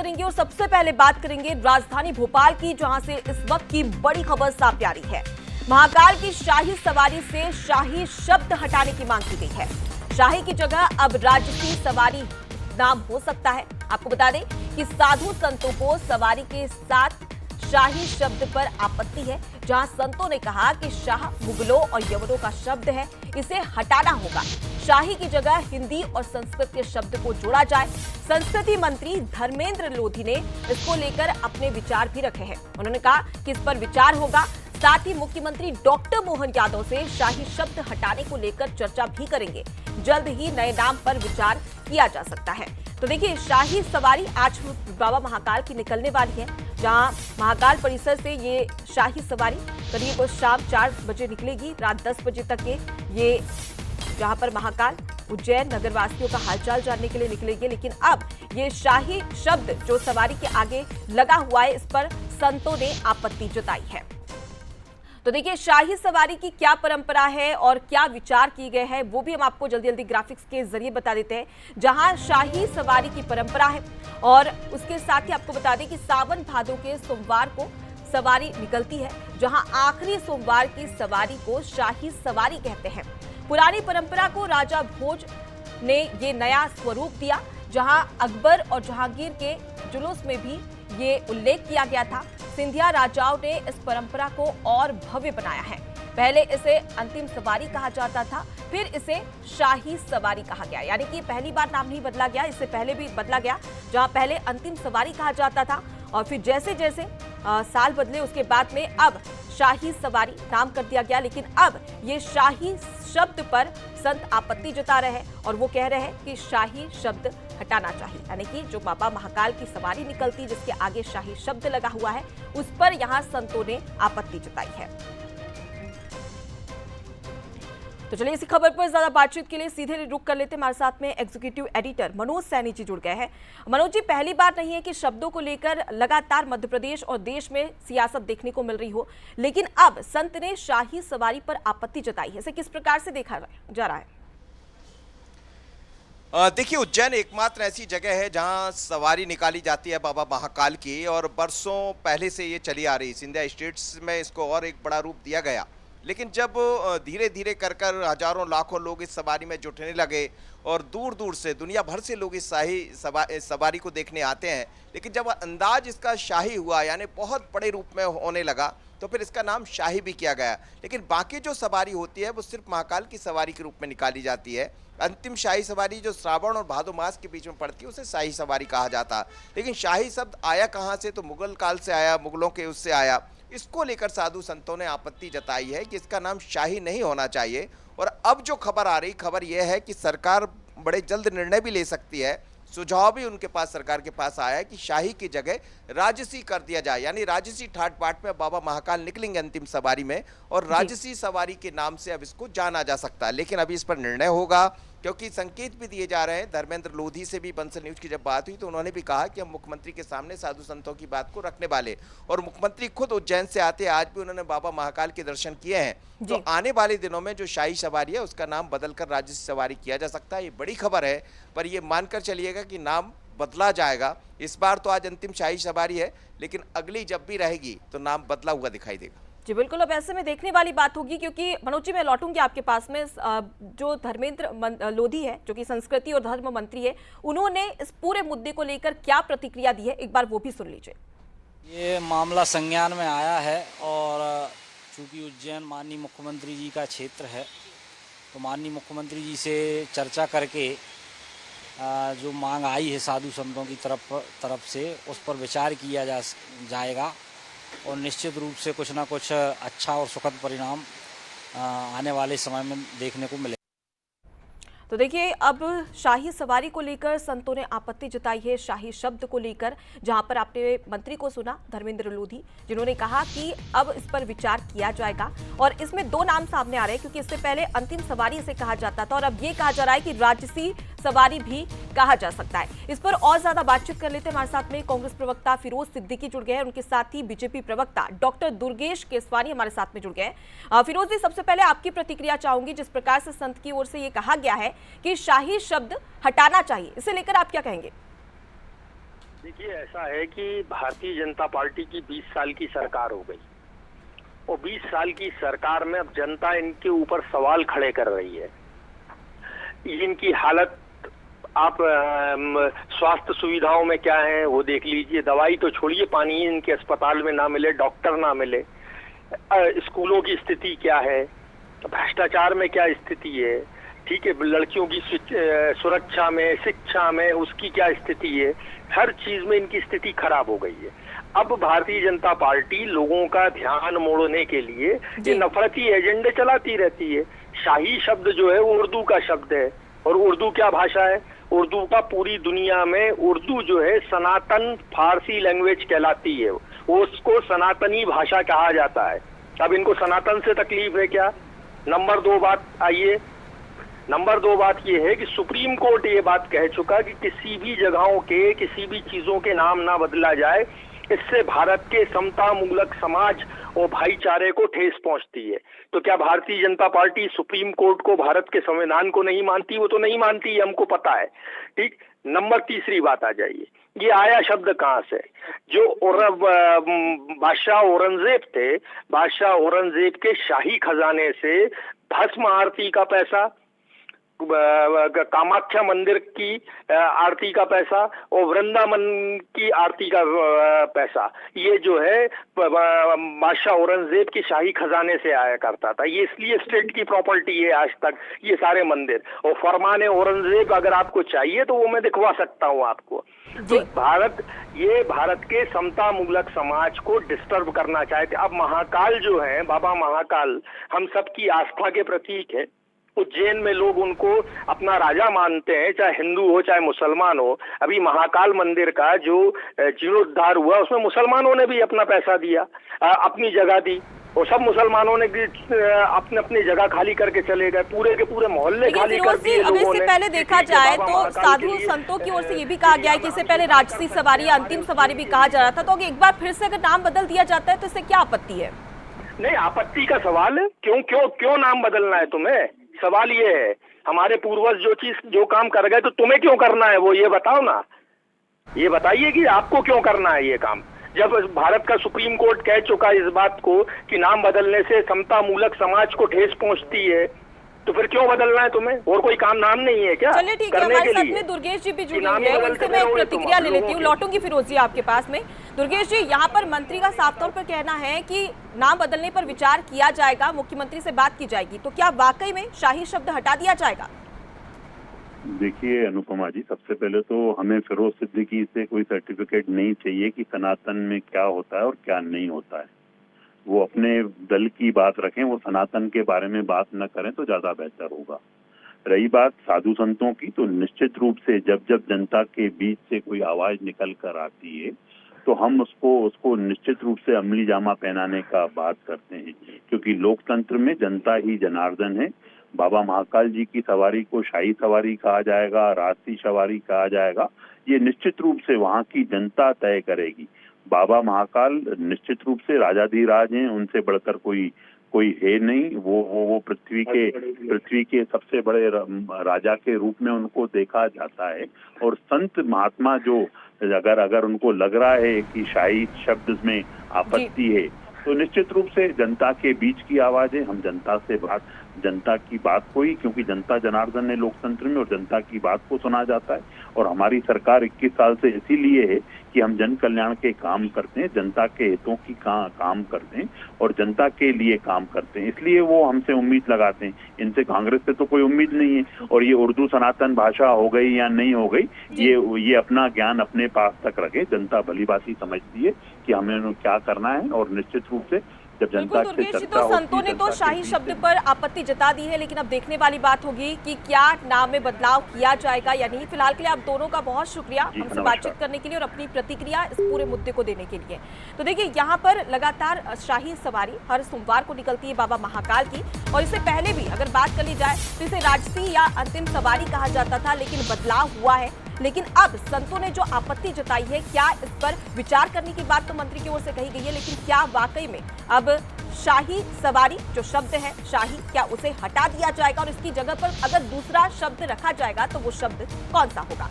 करेंगे और सबसे पहले बात करेंगे राजधानी भोपाल की, जहां से इस वक्त की बड़ी खबर सामने आ रही है। महाकाल की शाही सवारी से शाही शब्द हटाने की मांग की गई है। शाही की जगह अब राजसी सवारी नाम हो सकता है। आपको बता दें कि साधु संतों को सवारी के साथ शाही शब्द पर आपत्ति है, जहां संतों ने कहा कि शाह मुगलों और यवनों का शब्द है, इसे हटाना होगा। शाही की जगह हिंदी और संस्कृत के शब्द को जोड़ा जाए। संस्कृति मंत्री धर्मेंद्र लोधी ने इसको लेकर अपने विचार भी रखे हैं। उन्होंने कहा कि इस पर विचार होगा। साथ ही मुख्यमंत्री डॉक्टर मोहन यादव से शाही शब्द हटाने को लेकर चर्चा भी करेंगे। जल्द ही नए नाम पर विचार किया जा सकता है। तो देखिए, शाही सवारी आज बाबा महाकाल की निकलने वाली है, जहां महाकाल परिसर से ये शाही सवारी करीब शाम 4 बजे निकलेगी। रात 10 बजे तक ये जहां पर महाकाल उज्जैन नगरवासियों का हालचाल जानने के लिए निकलेगी। लेकिन अब ये शाही शब्द जो सवारी के आगे लगा हुआ है, इस पर संतों ने आपत्ति जताई है। तो देखिए, शाही सवारी की क्या परंपरा है और क्या विचार किए गए हैं, वो भी हम आपको जल्दी जल्दी ग्राफिक्स के जरिए बता देते हैं। जहां शाही सवारी की परंपरा है और उसके साथ ही आपको बता दें कि सावन भादों के सोमवार को सवारी निकलती है, जहां आखिरी सोमवार की सवारी को शाही सवारी कहते हैं। पुरानी परंपरा को राजा भोज ने ये नया स्वरूप दिया, जहां अकबर और जहांगीर के जुलूस में भी ये उल्लेख किया गया था। सिंधिया राजाओं ने इस परंपरा को और भव्य बनाया है। पहले इसे अंतिम सवारी कहा जाता था, फिर इसे शाही सवारी कहा गया। यानी कि पहली बार नाम नहीं बदला गया, इससे पहले भी बदला गया, जहां पहले अंतिम सवारी कहा जाता था और फिर जैसे जैसे साल बदले उसके बाद में अब शाही सवारी नाम कर दिया गया। लेकिन अब ये शाही शब्द पर संत आपत्ति जता रहे हैं और वो कह रहे हैं कि शाही शब्द हटाना चाहिए। यानी कि जो बाबा महाकाल की सवारी निकलती जिसके आगे शाही शब्द लगा हुआ है, उस पर यहां संतों ने आपत्ति जताई है। तो चलिए, इसी खबर पर ज्यादा बातचीत के लिए सीधे रुक कर लेते हैं। हमारे साथ में एग्जीक्यूटिव एडिटर मनोज सैनी जी जुड़ गए हैं। मनोज जी, पहली बार नहीं है कि शब्दों को लेकर लगातार मध्य प्रदेश और देश में सियासत देखने को मिल रही हो, लेकिन अब संत ने शाही सवारी पर आपत्ति जताई है। इसे किस प्रकार से देखा जा रहा है? देखिए, उज्जैन एकमात्र ऐसी जगह है जहां सवारी निकाली जाती है बाबा महाकाल की, और बरसों पहले से ये चली आ रही। सिंधिया स्टेट्स में इसको और एक बड़ा रूप दिया गया, लेकिन जब धीरे धीरे कर हजारों लाखों लोग इस सवारी में जुटने लगे और दूर दूर से दुनिया भर से लोग इस शाही सवारी को देखने आते हैं, लेकिन जब अंदाज इसका शाही हुआ, यानी बहुत बड़े रूप में होने लगा, तो फिर इसका नाम शाही भी किया गया। लेकिन बाकी जो सवारी होती है वो सिर्फ महाकाल की सवारी के रूप में निकाली जाती है। अंतिम शाही सवारी जो श्रावण और भादो मास के बीच में पड़ती है उसे शाही सवारी कहा जाता। लेकिन शाही शब्द आया कहाँ से? तो मुगल काल से आया, मुगलों के उससे आया। इसको लेकर साधु संतों ने आपत्ति जताई है कि इसका नाम शाही नहीं होना चाहिए। और अब जो खबर आ रही, खबर यह है कि सरकार बड़े जल्द निर्णय भी ले सकती है। सुझाव भी उनके पास, सरकार के पास आया है कि शाही की जगह राजसी कर दिया जाए, यानी राजसी ठाट बाट में बाबा महाकाल निकलेंगे अंतिम सवारी में, और राजसी सवारी के नाम से अब इसको जाना जा सकता है। लेकिन अभी इस पर निर्णय होगा, क्योंकि संकेत भी दिए जा रहे हैं। धर्मेंद्र लोधी से भी बंसल न्यूज की जब बात हुई तो उन्होंने भी कहा कि हम मुख्यमंत्री के सामने साधु संतों की बात को रखने वाले, और मुख्यमंत्री खुद उज्जैन से आते, आज भी उन्होंने बाबा महाकाल के दर्शन किए हैं। तो आने वाले दिनों में जो शाही सवारी है उसका नाम बदलकर राजसी सवारी किया जा सकता है। ये बड़ी खबर है, पर ये मानकर चलिएगा कि नाम बदला जाएगा। इस बार तो आज अंतिम शाही सवारी है, लेकिन अगली जब भी रहेगी तो नाम बदला हुआ दिखाई देगा। जी बिल्कुल, अब ऐसे में देखने वाली बात होगी, क्योंकि मनोज जी मैं लौटूंगी आपके पास में। जो धर्मेंद्र लोधी है, जो कि संस्कृति और धर्म मंत्री है, उन्होंने इस पूरे मुद्दे को लेकर क्या प्रतिक्रिया दी है, एक बार वो भी सुन लीजिए। ये मामला संज्ञान में आया है और चूंकि उज्जैन माननीय मुख्यमंत्री जी का क्षेत्र है, तो माननीय मुख्यमंत्री जी से चर्चा करके जो मांग आई है साधु संतों की तरफ से, उस पर विचार किया जाएगा और निश्चित रूप से कुछ ना कुछ अच्छा और सुखद परिणाम आने वाले समय में देखने को मिलेगा। तो देखिए, अब शाही सवारी को लेकर संतों ने आपत्ति जताई है, शाही शब्द को लेकर, जहां पर आपने मंत्री को सुना धर्मेंद्र लोधी, जिन्होंने कहा कि अब इस पर विचार किया जाएगा। और इसमें 2 नाम सामने आ रहे हैं, क्योंकि इससे पहले अंतिम सवारी इसे कहा जाता था और अब ये कहा जा रहा है कि राजसी सवारी भी कहा जा सकता है। इस पर और ज्यादा बातचीत कर लेते हैं। हमारे साथ में कांग्रेस प्रवक्ता फिरोज सिद्दीकी जुड़ गए हैं, उनके साथ ही बीजेपी प्रवक्ता डॉक्टर दुर्गेश केसवानी हमारे साथ में जुड़ गए हैं। फिरोज जी, सबसे पहले आपकी प्रतिक्रिया चाहूंगी। जिस प्रकार से संत की ओर से ये कहा गया है कि शाही शब्द हटाना चाहिए, इसे लेकर आप क्या कहेंगे? देखिए, ऐसा है कि भारतीय जनता पार्टी की 20 साल की सरकार हो गई और 20 साल की सरकार में अब जनता इनके ऊपर सवाल खड़े कर रही है। इनकी हालत आप स्वास्थ्य सुविधाओं में क्या है वो देख लीजिए। दवाई तो छोड़िए, पानी इनके अस्पताल में ना मिले, डॉक्टर ना मिले। स्कूलों की स्थिति क्या है, भ्रष्टाचार में क्या स्थिति है, ठीक है, लड़कियों की सुरक्षा में, शिक्षा में उसकी क्या स्थिति है, हर चीज में इनकी स्थिति खराब हो गई है। अब भारतीय जनता पार्टी लोगों का ध्यान मोड़ने के लिए ये नफरती एजेंडे चलाती रहती है। शाही शब्द जो है वो उर्दू का शब्द है, और उर्दू क्या भाषा है? उर्दू का पूरी दुनिया में उर्दू जो है सनातन फारसी लैंग्वेज कहलाती है, उसको सनातनी भाषा कहा जाता है। अब इनको सनातन से तकलीफ है क्या? नंबर 2 बात आइए, नंबर 2 बात यह है कि सुप्रीम कोर्ट ये बात कह चुका कि किसी भी जगहों के, किसी भी चीजों के नाम ना बदला जाए, इससे भारत के समता मूलक समाज और भाईचारे को ठेस पहुंचती है। तो क्या Bharatiya Janata party supreme court को, भारत के संविधान को नहीं मानती? वो तो नहीं मानती, हमको पता है, ठीक। नंबर 3 बात आ जाइए, ये आया शब्द कहाँ से? जो बादशाह औरंगजेब थे, बादशाह औरंगजेब के शाही खजाने से भस्म आरती का पैसा, कामाख्या मंदिर की आरती का पैसा और वृंदावन की आरती का पैसा, ये जो है बादशाह औरंगजेब के शाही खजाने से आया करता था। ये इसलिए स्टेट की प्रॉपर्टी है आज तक ये सारे मंदिर। और फरमाने औरंगजेब अगर आपको चाहिए तो वो मैं दिखवा सकता हूँ आपको। तो भारत के समता मूलक समाज को डिस्टर्ब करना चाहते। अब महाकाल जो है, बाबा महाकाल हम सबकी आस्था के प्रतीक है। उज्जैन में लोग उनको अपना राजा मानते हैं, चाहे हिंदू हो चाहे मुसलमान हो। अभी महाकाल मंदिर का जो जीर्णोद्धार हुआ उसमें मुसलमानों ने भी अपना पैसा दिया, अपनी जगह दी, और सब मुसलमानों ने अपने अपनी जगह खाली करके चले गए, पूरे के पूरे मोहल्ले खाली कर दिए लोगों ने। इससे पहले देखा जाए तो साधु संतों की ओर से ये भी कहा गया है कि इससे पहले राजसी सवारी या अंतिम सवारी भी कहा जा रहा था, तो एक बार फिर से अगर नाम बदल दिया जाता है तो इससे क्या आपत्ति है? नहीं, आपत्ति का सवाल है। क्यों नाम बदलना है तुम्हें? सवाल ये है, हमारे पूर्वज जो काम कर गए तो तुम्हें क्यों करना है वो ये बताओ ना। ये बताइए कि आपको क्यों करना है ये काम, जब भारत का सुप्रीम कोर्ट कह चुका इस बात को कि नाम बदलने से समता मूलक समाज को ठेस पहुंचती है, तो फिर क्यों बदलना है तुम्हें? और कोई काम नाम नहीं है क्या? चलिए ठीक है, हमारे साथ में दुर्गेश जी भी जुड़े हुए हैं, उनसे मैं एक प्रतिक्रिया ले लेती हूँ। लौटूंगी फिरोजी आपके पास में। दुर्गेश जी, यहाँ पर मंत्री का साफ तौर पर कहना है कि नाम बदलने पर विचार किया जाएगा, मुख्यमंत्री से बात की जाएगी, तो क्या वाकई में शाही शब्द हटा दिया जाएगा? देखिए अनुपमा जी, सबसे पहले तो हमें फिरोज सिद्दीकी से कोई सर्टिफिकेट नहीं चाहिए कि सनातन में क्या होता है और क्या नहीं होता है। वो अपने दल की बात रखें, वो सनातन के बारे में बात न करें तो ज्यादा बेहतर होगा। रही बात साधु संतों की, तो निश्चित रूप से जब जनता के बीच से कोई आवाज निकल कर आती है तो हम उसको निश्चित रूप से अमली जामा पहनाने का बात करते हैं, क्योंकि लोकतंत्र में जनता ही जनार्दन है। बाबा महाकाल जी की सवारी को शाही सवारी कहा जाएगा, राजसी सवारी कहा जाएगा, ये निश्चित रूप से वहाँ की जनता तय करेगी। बाबा महाकाल निश्चित रूप से राजाधिराज हैं, उनसे बढ़कर कोई है नहीं। वो पृथ्वी के सबसे बड़े राजा के रूप में उनको देखा जाता है। और संत महात्मा जो अगर उनको लग रहा है कि शाही शब्द में आपत्ति है, तो निश्चित रूप से जनता के बीच की आवाज है। हम जनता की बात को ही, क्योंकि जनता जनार्दन है लोकतंत्र में, और जनता की बात को सुना जाता है। और हमारी सरकार 21 साल से इसीलिए है कि हम जन कल्याण के काम करते हैं, जनता के हितों की काम करते हैं और जनता के लिए काम करते हैं, इसलिए वो हमसे उम्मीद लगाते हैं। इनसे कांग्रेस से तो कोई उम्मीद नहीं है। और ये उर्दू सनातन भाषा हो गई या नहीं हो गई, ये अपना ज्ञान अपने पास तक रखे। जनता भली भांति समझती है कि हमें क्या करना है, और निश्चित रूप से बिल्कुल दुर्गेश जी, तो संतों ने तो शाही शब्द पर आपत्ति जता दी है, लेकिन अब देखने वाली बात होगी कि क्या नाम में बदलाव किया जाएगा या नहीं। फिलहाल के लिए आप दोनों का बहुत शुक्रिया हमसे बातचीत करने के लिए और अपनी प्रतिक्रिया इस पूरे मुद्दे को देने के लिए। तो देखिए, यहाँ पर लगातार शाही सवारी हर सोमवार को निकलती है बाबा महाकाल की, और इससे पहले भी अगर बात कर ली जाए तो इसे राजसी या अंतिम सवारी कहा जाता था, लेकिन बदलाव हुआ है। लेकिन अब संतों ने जो आपत्ति जताई है, क्या इस पर विचार करने की बात तो मंत्री की ओर से कही गई है, लेकिन क्या वाकई में अब शाही सवारी जो शब्द है शाही, क्या उसे हटा दिया जाएगा और इसकी जगह पर अगर दूसरा शब्द रखा जाएगा तो वो शब्द कौन सा होगा?